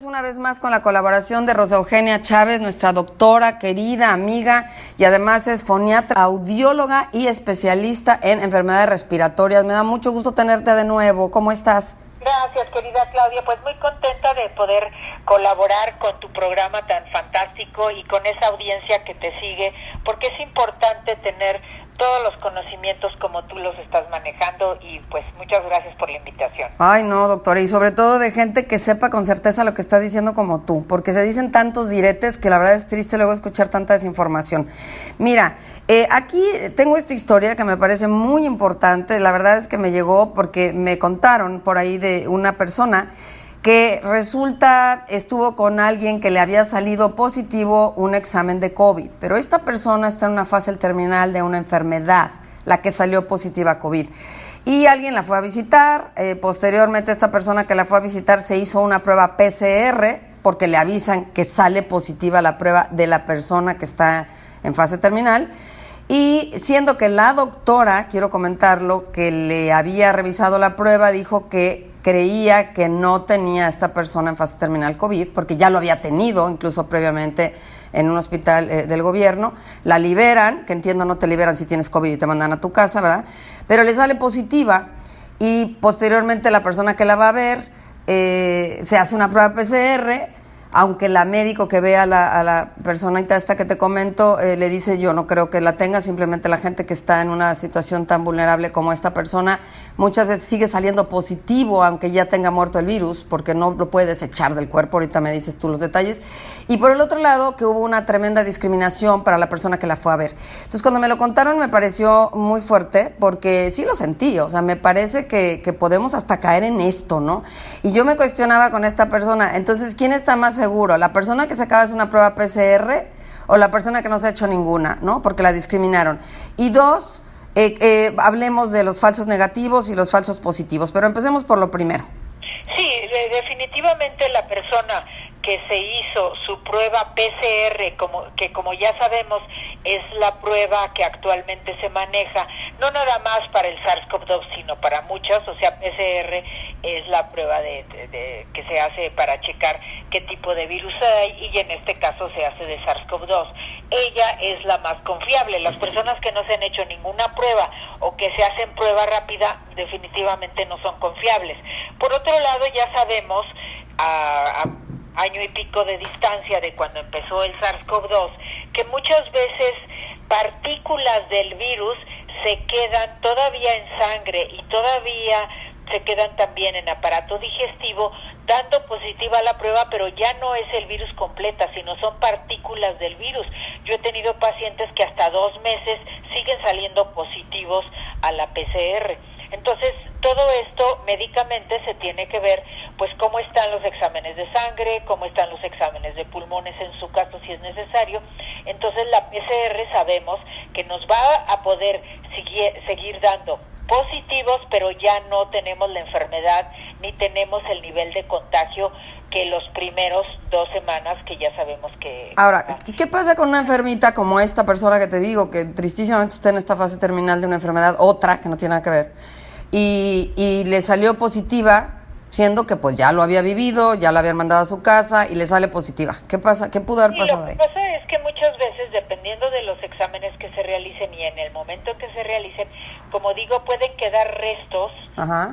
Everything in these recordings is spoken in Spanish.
Una vez más con la colaboración de Rosa Eugenia Chávez, nuestra doctora, querida amiga, y además es foniatra, audióloga y especialista en enfermedades respiratorias. Me da mucho gusto tenerte de nuevo. ¿Cómo estás? Gracias, querida Claudia. Pues muy contenta de poder colaborar con tu programa tan fantástico y con esa audiencia que te sigue, porque es importante tener todos los conocimientos como tú los estás manejando y pues muchas gracias por la invitación. Ay, no, doctora, y sobre todo de gente que sepa con certeza lo que está diciendo como tú, porque se dicen tantos diretes que la verdad es triste luego escuchar tanta desinformación. Mira, aquí tengo esta historia que me parece muy importante, la verdad es que me llegó porque me contaron por ahí de una persona que resulta estuvo con alguien que le había salido positivo un examen de COVID, pero esta persona está en una fase terminal de una enfermedad, la que salió positiva a COVID. Y alguien la fue a visitar, posteriormente esta persona que la fue a visitar se hizo una prueba PCR, porque le avisan que sale positiva la prueba de la persona que está en fase terminal, y siendo que la doctora, quiero comentarlo, que le había revisado la prueba, dijo que creía que no tenía esta persona en fase terminal COVID, porque ya lo había tenido incluso previamente en un hospital del gobierno. La liberan, que entiendo no te liberan si tienes COVID y te mandan a tu casa, ¿verdad? Pero le sale positiva y posteriormente la persona que la va a ver se hace una prueba PCR, aunque la médico que ve a la persona esta que te comento le dice yo no creo que la tenga, simplemente la gente que está en una situación tan vulnerable como esta persona muchas veces sigue saliendo positivo aunque ya tenga muerto el virus, porque no lo puede desechar del cuerpo, ahorita me dices tú los detalles. Y por el otro lado, que hubo una tremenda discriminación para la persona que la fue a ver. Entonces cuando me lo contaron me pareció muy fuerte, porque sí lo sentí, o sea, me parece que podemos hasta caer en esto, ¿no? Y yo me cuestionaba con esta persona, entonces, ¿quién está más seguro? ¿La persona que se acaba de hacer una prueba PCR o la persona que no se ha hecho ninguna, ¿no? Porque la discriminaron. Y dos, hablemos de los falsos negativos y los falsos positivos, pero empecemos por lo primero. Sí, definitivamente la persona que se hizo su prueba PCR, como ya sabemos es la prueba que actualmente se maneja, no nada más para el SARS-CoV-2, sino para muchas, o sea, PCR es la prueba que se hace para checar qué tipo de virus hay, y en este caso se hace de SARS-CoV-2. Ella es la más confiable. Las personas que no se han hecho ninguna prueba o que se hacen prueba rápida definitivamente no son confiables. Por otro lado, ya sabemos a año y pico de distancia de cuando empezó el SARS-CoV-2, que muchas veces partículas del virus se quedan todavía en sangre y todavía se quedan también en aparato digestivo, dando positiva la prueba, pero ya no es el virus completa, sino son partículas del virus. Yo he tenido pacientes que hasta 2 meses siguen saliendo positivos a la PCR. Entonces, todo esto médicamente se tiene que ver, pues, cómo están los exámenes de sangre, cómo están los exámenes de pulmones en su caso, si es necesario. Entonces, la PCR sabemos que nos va a poder seguir dando positivos, pero ya no tenemos la enfermedad ni tenemos el nivel de contagio que los primeros 2 semanas que ya sabemos que... Ahora, ¿y qué pasa con una enfermita como esta persona que te digo, que tristísimamente está en esta fase terminal de una enfermedad, otra que no tiene nada que ver, y le salió positiva, siendo que pues ya lo había vivido, ya la habían mandado a su casa y le sale positiva? ¿Qué pasa? ¿Qué pudo haber pasado ahí? Lo que pasa es que muchas veces, dependiendo de los exámenes que se realicen y en el momento en que se realicen, como digo, pueden quedar restos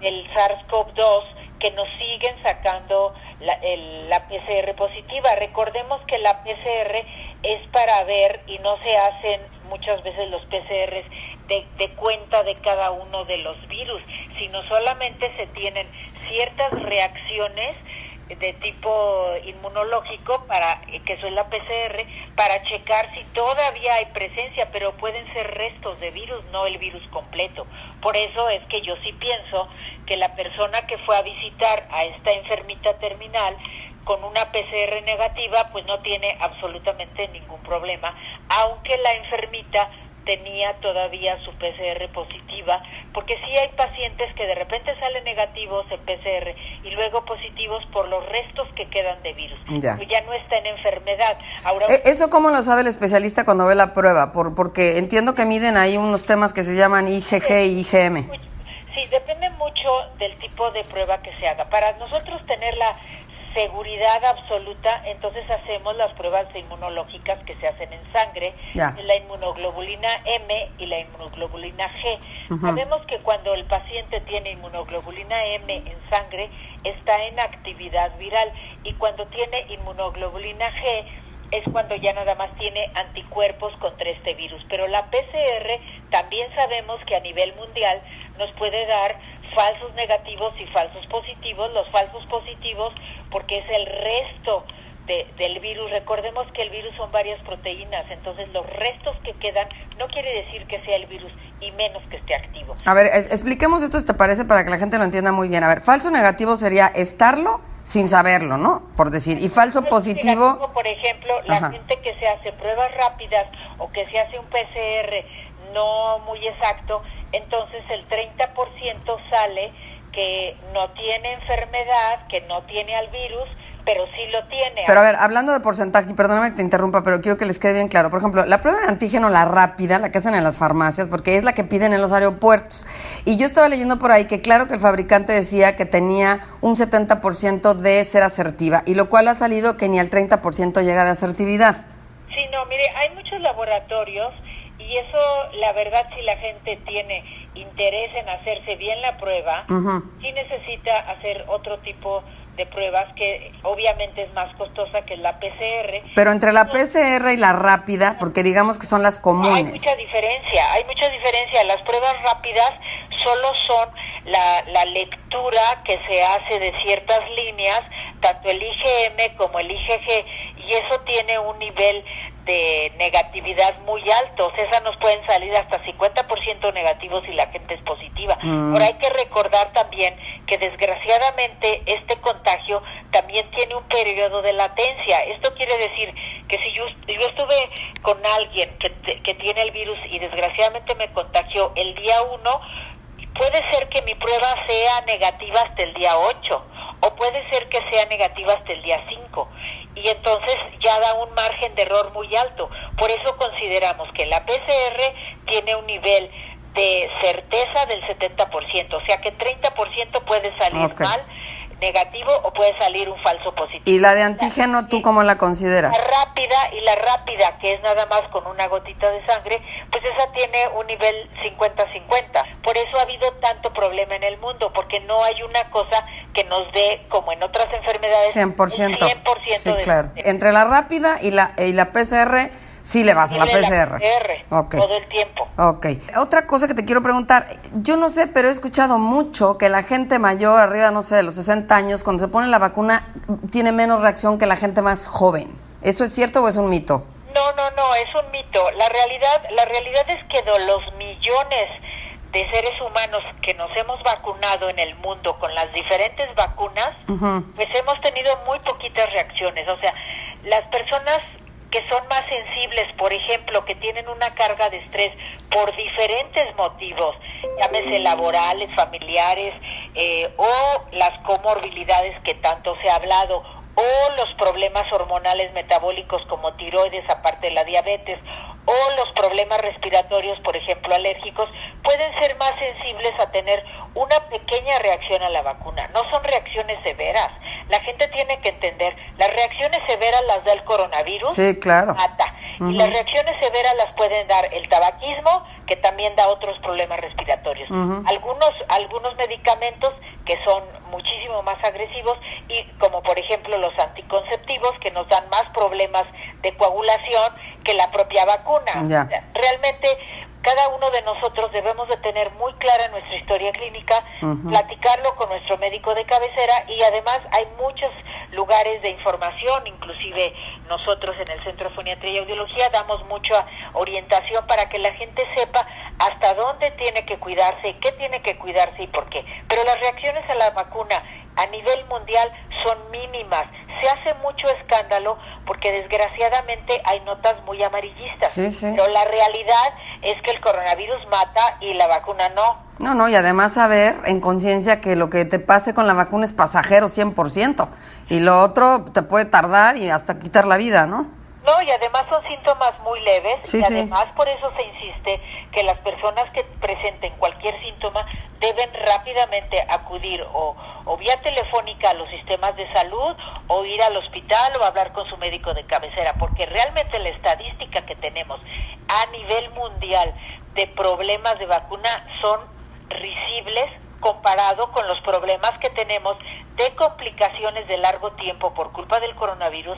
del SARS-CoV-2 que nos siguen sacando la PCR positiva. Recordemos que la PCR es para ver, y no se hacen muchas veces los PCRs de cuenta de cada uno de los virus, sino solamente se tienen ciertas reacciones de tipo inmunológico, que eso es la PCR, para checar si todavía hay presencia, pero pueden ser restos de virus, no el virus completo. Por eso es que yo sí pienso que la persona que fue a visitar a esta enfermita terminal con una PCR negativa, pues no tiene absolutamente ningún problema, aunque la enfermita tenía todavía su PCR positiva, porque sí hay pacientes que de repente salen negativos en PCR y luego positivos por los restos que quedan de virus. Ya no está en enfermedad. Ahora, ¿eso cómo lo sabe el especialista cuando ve la prueba? Porque entiendo que miden ahí unos temas que se llaman IgG y IgM. Sí, depende mucho del tipo de prueba que se haga. Para nosotros tener la seguridad absoluta, entonces hacemos las pruebas inmunológicas que se hacen en sangre, la inmunoglobulina M y la inmunoglobulina G. Sabemos que cuando el paciente tiene inmunoglobulina M en sangre, está en actividad viral, y cuando tiene inmunoglobulina G es cuando ya nada más tiene anticuerpos contra este virus. Pero la PCR también sabemos que a nivel mundial nos puede dar falsos negativos y falsos positivos. Los falsos positivos porque es el resto del virus. Recordemos que el virus son varias proteínas, entonces los restos que quedan no quiere decir que sea el virus, y menos que esté activo. A ver, expliquemos esto, si te parece, para que la gente lo entienda muy bien. A ver, falso negativo sería estarlo sin saberlo, ¿no? Por decir, y falso positivo... Negativo, por ejemplo, la gente que se hace pruebas rápidas o que se hace un PCR no muy exacto, entonces el 30% sale que no tiene enfermedad, que no tiene al virus, pero sí lo tiene. Pero a ver, hablando de porcentaje, perdóname que te interrumpa, pero quiero que les quede bien claro. Por ejemplo, la prueba de antígeno, la rápida, la que hacen en las farmacias, porque es la que piden en los aeropuertos. Y yo estaba leyendo por ahí que claro que el fabricante decía que tenía un 70% de ser asertiva, y lo cual ha salido que ni al 30% llega de asertividad. Sí, no, mire, hay muchos laboratorios, y eso, la verdad, si la gente tiene interés en hacerse bien la prueba, sí necesita hacer otro tipo de pruebas que obviamente es más costosa que la PCR. Pero entre la PCR y la rápida, porque digamos que son las comunes. Hay mucha diferencia. Las pruebas rápidas solo son la lectura que se hace de ciertas líneas, tanto el IgM como el IgG, y eso tiene un nivel de negatividad muy altos. Esas nos pueden salir hasta 50% negativos si la gente es positiva. Pero hay que recordar también que desgraciadamente este contagio también tiene un periodo de latencia. Esto quiere decir que si yo estuve con alguien que tiene el virus y desgraciadamente me contagió el día 1, puede ser que mi prueba sea negativa hasta el día 8, o puede ser que sea negativa hasta el día 5. Y entonces ya da un margen de error muy alto. Por eso consideramos que la PCR tiene un nivel de certeza del 70%, o sea que 30% puede salir mal, negativo, o puede salir un falso positivo. ¿Y la de antígeno tú cómo la consideras? La rápida, que es nada más con una gotita de sangre, pues esa tiene un nivel 50-50. Por eso ha habido tanto problema en el mundo, porque no hay una cosa que nos dé, como en otras enfermedades, 100%. 100% sí, claro. Entre la rápida y la PCR, sí le vas a la PCR. Todo el tiempo. Ok. Otra cosa que te quiero preguntar, yo no sé, pero he escuchado mucho que la gente mayor, arriba, no sé, de los 60 años, cuando se pone la vacuna, tiene menos reacción que la gente más joven. ¿Eso es cierto o es un mito? No, es un mito. La realidad es que de los millones de seres humanos que nos hemos vacunado en el mundo con las diferentes vacunas, pues hemos tenido muy poquitas reacciones. O sea, las personas que son más sensibles, por ejemplo, que tienen una carga de estrés por diferentes motivos, llámese laborales, familiares, o las comorbilidades que tanto se ha hablado, o los problemas hormonales metabólicos como tiroides, aparte de la diabetes, o los problemas respiratorios, por ejemplo, alérgicos, pueden ser más sensibles a tener una pequeña reacción a la vacuna. No son reacciones severas. La gente tiene que entender, las reacciones severas las da el coronavirus, sí, claro, mata. Y las reacciones severas las pueden dar el tabaquismo, que también da otros problemas respiratorios. Algunos medicamentos que son muchísimo más agresivos, y como por ejemplo los anticonceptivos, que nos dan más problemas de coagulación que la propia vacuna. Realmente cada uno de nosotros debemos de tener muy clara nuestra historia clínica, platicarlo con nuestro médico de cabecera, y además hay muchos lugares de información, inclusive nosotros en el Centro de Foniatría y Audiología damos mucha orientación para que la gente sepa hasta dónde tiene que cuidarse, qué tiene que cuidarse y por qué. Pero las reacciones a la vacuna a nivel mundial son mínimas. Se hace mucho escándalo porque desgraciadamente hay notas muy amarillistas. Pero la realidad es que el coronavirus mata y la vacuna no. No, y además saber en conciencia que lo que te pase con la vacuna es pasajero 100%, y lo otro te puede tardar y hasta quitar la vida, ¿no? No, y además son síntomas muy leves, Sí, y sí. además por eso se insiste que las personas que presenten cualquier síntoma deben rápidamente acudir o vía telefónica a los sistemas de salud, o ir al hospital, o hablar con su médico de cabecera, porque realmente la estadística que tenemos a nivel mundial de problemas de vacuna son risibles comparado con los problemas que tenemos de complicaciones de largo tiempo por culpa del coronavirus,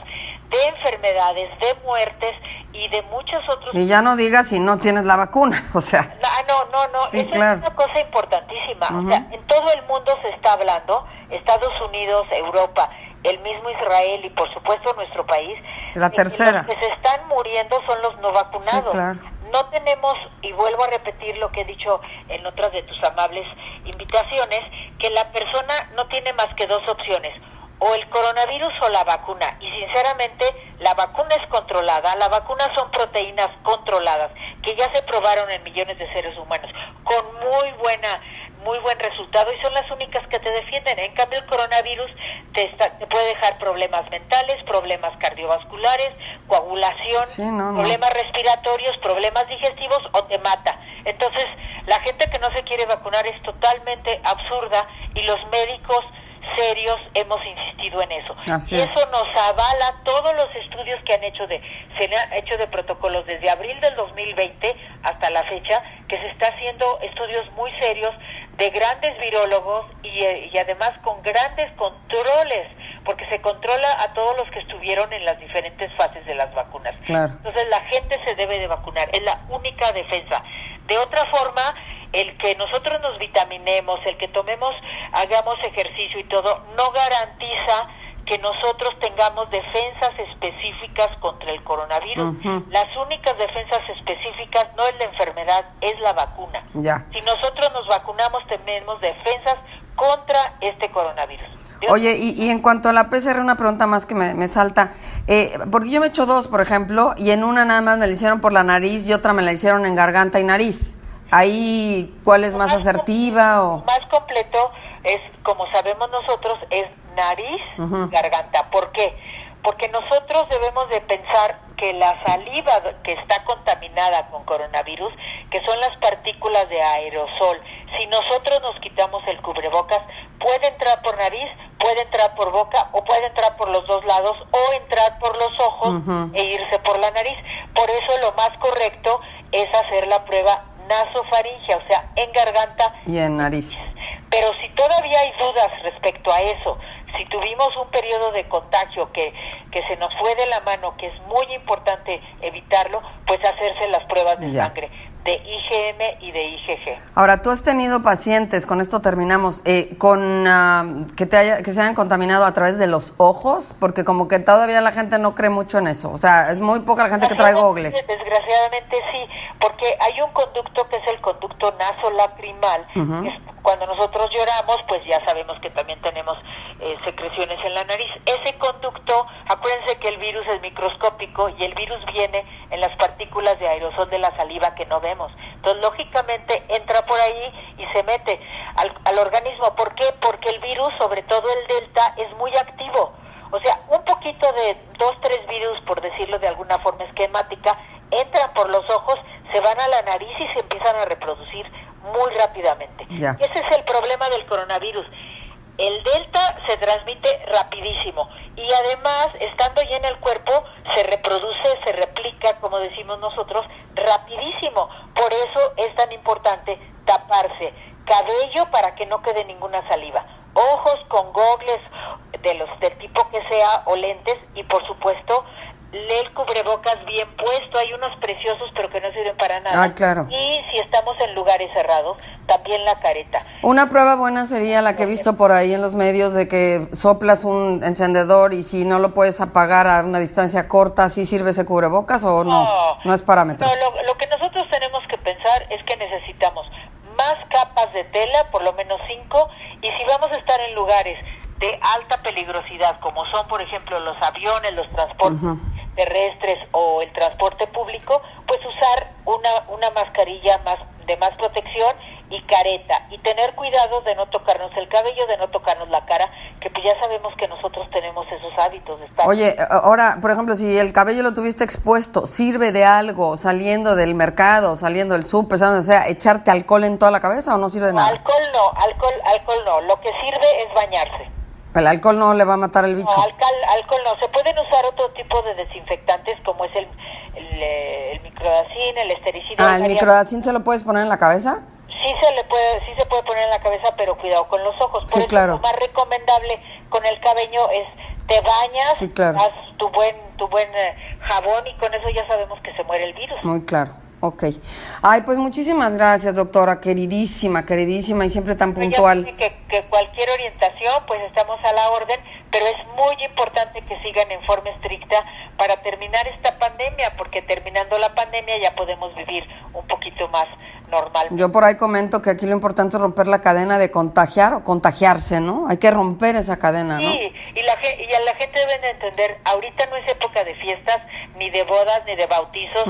de enfermedades, de muertes y de muchos otros. Y ya no digas si no tienes la vacuna, o sea. No, Sí, eso claro. es una cosa importantísima. Uh-huh. O sea, en todo el mundo se está hablando, Estados Unidos, Europa, el mismo Israel y por supuesto nuestro país. La de tercera. Que los que se están muriendo son los no vacunados. Sí, claro. No tenemos, y vuelvo a repetir lo que he dicho en otras de tus amables invitaciones, que la persona no tiene más que dos opciones, o el coronavirus o la vacuna. Y sinceramente, la vacuna es controlada, la vacuna son proteínas controladas, que ya se probaron en millones de seres humanos, con muy buen resultado, y son las únicas que te defienden. En cambio, el coronavirus te puede dejar problemas mentales, problemas cardiovasculares, coagulación, Sí, no. problemas respiratorios, problemas digestivos, o te mata. Entonces, la gente que no se quiere vacunar es totalmente absurda, y los médicos serios hemos insistido en eso. Así y es. eso nos avala todos los estudios que se han hecho de protocolos desde abril del 2020 hasta la fecha, que se está haciendo estudios muy serios de grandes virólogos y además con grandes controles, porque se controla a todos los que estuvieron en las diferentes fases de las vacunas. Claro. Entonces la gente se debe de vacunar, es la única defensa. De otra forma, el que nosotros nos vitaminemos, el que hagamos ejercicio y todo, no garantiza que nosotros tengamos defensas específicas contra el coronavirus. Uh-huh. Las únicas defensas específicas no es la enfermedad, es la vacuna. Ya. Si nosotros nos vacunamos, tenemos defensas contra este coronavirus. Oye, y en cuanto a la PCR, una pregunta más que me salta. Porque yo me he hecho dos, por ejemplo, y en una nada más me la hicieron por la nariz y otra me la hicieron en garganta y nariz. Ahí, ¿cuál es más asertiva? O más completo es, como sabemos nosotros, es nariz, uh-huh. garganta. ¿Por qué? Porque nosotros debemos de pensar que la saliva que está contaminada con coronavirus, que son las partículas de aerosol, si nosotros nos quitamos el cubrebocas, puede entrar por nariz, puede entrar por boca, o puede entrar por los dos lados, o entrar por los ojos uh-huh. e irse por la nariz. Por eso lo más correcto es hacer la prueba nasofaringea, o sea, en garganta y en nariz. Pero si todavía hay dudas respecto a eso, si tuvimos un periodo de contagio que se nos fue de la mano, que es muy importante evitarlo, pues hacerse las pruebas de sangre de IgM y de IgG. Ahora, tú has tenido pacientes, con esto terminamos, que se hayan contaminado a través de los ojos, porque como que todavía la gente no cree mucho en eso. O sea, es muy poca la gente que trae gogles. Desgraciadamente sí, porque hay un conducto que es el conducto nasolacrimal. Uh-huh. Cuando nosotros lloramos, pues ya sabemos que también tenemos secreciones en la nariz. Ese conducto, acuérdense que el virus es microscópico y el virus viene en las partículas de aerosol de la saliva que no vemos. Entonces, lógicamente, entra por ahí y se mete al organismo. ¿Por qué? Porque el virus, sobre todo el Delta, es muy activo. O sea, un poquito de 2-3 virus, por decirlo de alguna forma esquemática, entran por los ojos, se van a la nariz y se empiezan a reproducir muy rápidamente. Ya. Ese es el problema del coronavirus. El Delta se transmite rapidísimo y además, estando ya en el cuerpo, se reproduce, se replica, como decimos nosotros, rapidísimo. Por eso es tan importante taparse cabello para que no quede ninguna saliva, ojos con gogles del tipo que sea o lentes, y por supuesto el cubrebocas bien puesto. Hay unos preciosos pero que no sirven para nada. Ah, claro. Y si estamos en lugares cerrados, también la careta. Una prueba buena sería la que he visto por ahí en los medios, de que soplas un encendedor y si no lo puedes apagar a una distancia corta, ¿sí sirve ese cubrebocas o no? No es parámetro. No, lo que nosotros tenemos que pensar es que necesitamos más capas de tela, por lo menos 5, y si vamos a estar en lugares de alta peligrosidad, como son, por ejemplo, los aviones, los transportes uh-huh. terrestres o el transporte público, pues usar una mascarilla de más protección y careta, y tener cuidado de no tocarnos el cabello, de no tocarnos la cara, que pues ya sabemos que nosotros tenemos esos hábitos de estar... Oye, ahora, por ejemplo, si el cabello lo tuviste expuesto, ¿sirve de algo saliendo del mercado, saliendo del súper, o sea, echarte alcohol en toda la cabeza o no sirve de nada? Alcohol no, lo que sirve es bañarse. El alcohol no le va a matar el bicho. No, alcohol no. Se pueden usar otro tipo de desinfectantes como es el microdacin, el estericida. ¿El microdacin se lo puedes poner en la cabeza? Sí se puede poner en la cabeza, pero cuidado con los ojos. Por sí, eso claro. Lo más recomendable con el cabello es te bañas, sí, claro. haz tu buen jabón y con eso ya sabemos que se muere el virus. Muy claro. Ok. Ay, pues muchísimas gracias, doctora, queridísima y siempre tan puntual. Que cualquier orientación, pues estamos a la orden, pero es muy importante que sigan en forma estricta para terminar esta pandemia, porque terminando la pandemia ya podemos vivir un poquito más normal. Yo por ahí comento que aquí lo importante es romper la cadena de contagiar o contagiarse, ¿no? Hay que romper esa cadena, ¿no? Sí, y la gente debe de entender, ahorita no es época de fiestas, ni de bodas, ni de bautizos,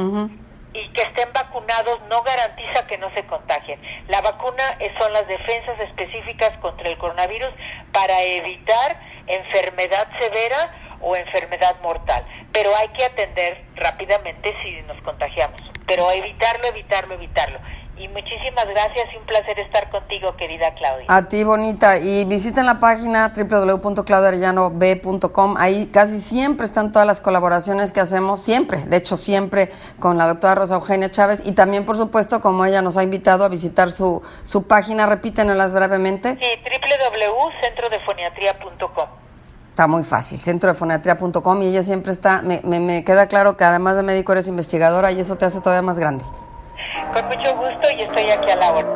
y que estén vacunados no garantiza que no se contagien. La vacuna son las defensas específicas contra el coronavirus para evitar enfermedad severa o enfermedad mortal. Pero hay que atender rápidamente si nos contagiamos. Pero evitarlo. Y muchísimas gracias y un placer estar contigo, querida Claudia. A ti, bonita. Y visiten la página www.claudiarellanob.com. Ahí casi siempre están todas las colaboraciones que hacemos, siempre, de hecho siempre, con la doctora Rosa Eugenia Chávez. Y también, por supuesto, como ella nos ha invitado a visitar su página, repítenoslas brevemente. Sí, www.centrodefoniatría.com. Está muy fácil, centrodefoniatría.com, y ella siempre está, me queda claro que además de médico eres investigadora y eso te hace todavía más grande. Con mucho gusto y estoy aquí a la hora.